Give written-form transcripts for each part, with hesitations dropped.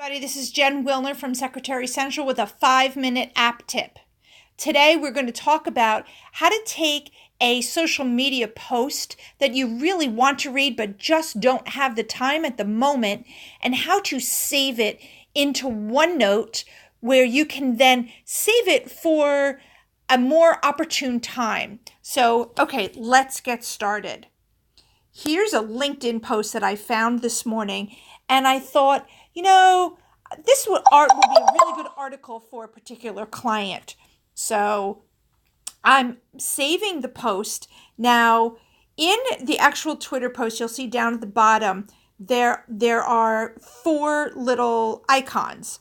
Everybody, this is Jen Wilner from Secretary Central with a 5-minute app tip. Today we're going to talk about how to take a social media post that you really want to read but just don't have the time at the moment, and how to save it into OneNote where you can then save it for a more opportune time. So, okay, let's get started. Here's a LinkedIn post that I found this morning, and I thought, this would be a really good article for a particular client. So I'm saving the post. Now, in the actual Twitter post, you'll see down at the bottom, there are 4 little icons.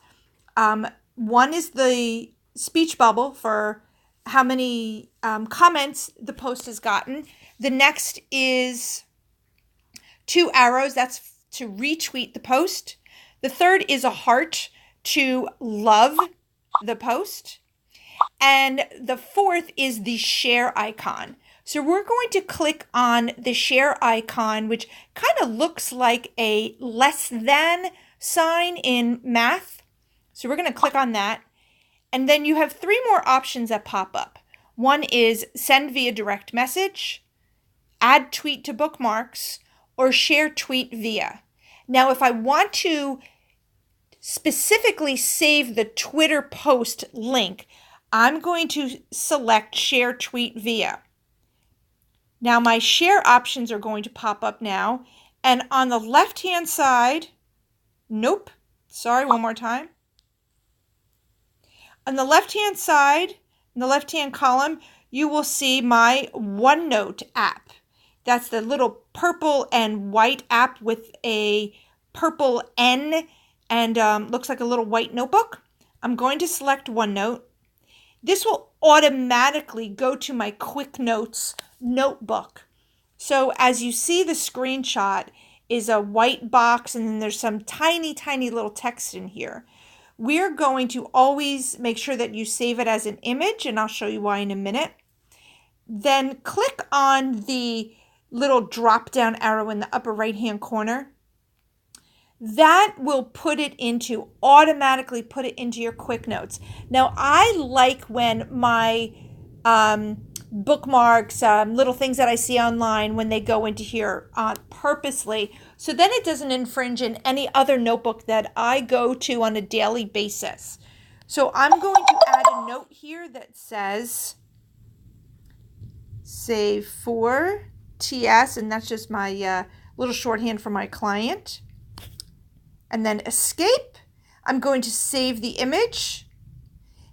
One is the speech bubble for how many comments the post has gotten. The next is 2 arrows. That's to retweet the post. The third is a heart to love the post. And the fourth is the share icon. So we're going to click on the share icon, which kind of looks like a less than sign in math. So we're going to click on that. And then you have 3 more options that pop up. One is send via direct message, add tweet to bookmarks, or share tweet via. Now, if I want to specifically save the Twitter post link, I'm going to select share tweet via. Now my share options are going to pop up now. And on the left-hand side, one more time. On the left-hand side, in the left-hand column, you will see my OneNote app. That's the little purple and white app with a purple N and looks like a little white notebook. I'm going to select OneNote. This will automatically go to my Quick Notes notebook. So as you see, the screenshot is a white box and then there's some tiny, tiny little text in here. We're going to always make sure that you save it as an image, and I'll show you why in a minute. Then click on the little drop-down arrow in the upper right-hand corner. That will automatically put it into your Quick Notes. Now, I like when my bookmarks, little things that I see online, when they go into here purposely, so then it doesn't infringe in any other notebook that I go to on a daily basis. So I'm going to add a note here that says save for TS, and that's just my little shorthand for my client. And then escape. I'm going to save the image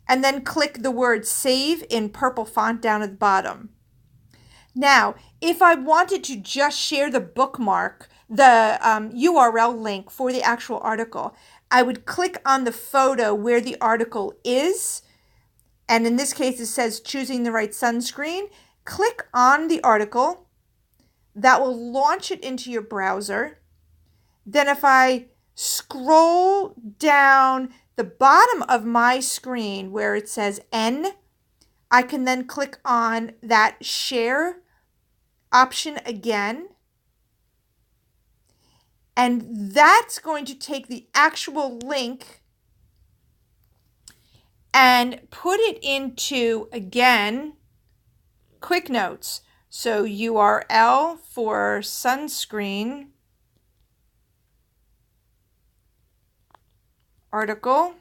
and then click the word save in purple font down at the bottom. Now, if I wanted to just share the bookmark, the URL link for the actual article, I would click on the photo where the article is. And in this case, it says choosing the right sunscreen. Click on the article. That will launch it into your browser. Then if I scroll down the bottom of my screen where it says N, I can then click on that share option again. And that's going to take the actual link and put it into, again, Quick Notes. So URL for sunscreen article,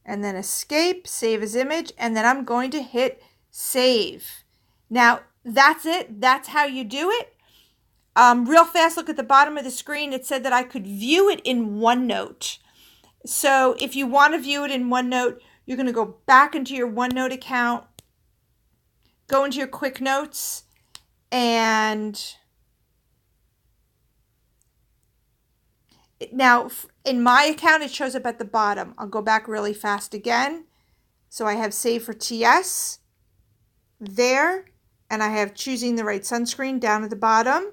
and then escape, save as image, and then I'm going to hit save. Now that's it. That's how you do it. Real fast, look at the bottom of the screen. It said that I could view it in OneNote. So if you want to view it in OneNote, you're going to go back into your OneNote account, go into your Quick Notes, and now in my account, it shows up at the bottom. I'll go back really fast again. So I have save for TS there, and I have choosing the right sunscreen down at the bottom,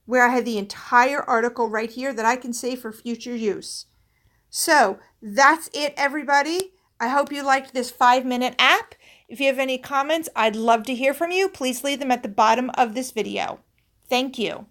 where I have the entire article right here that I can save for future use. So that's it, everybody. I hope you liked this 5-minute app. If you have any comments, I'd love to hear from you. Please leave them at the bottom of this video. Thank you.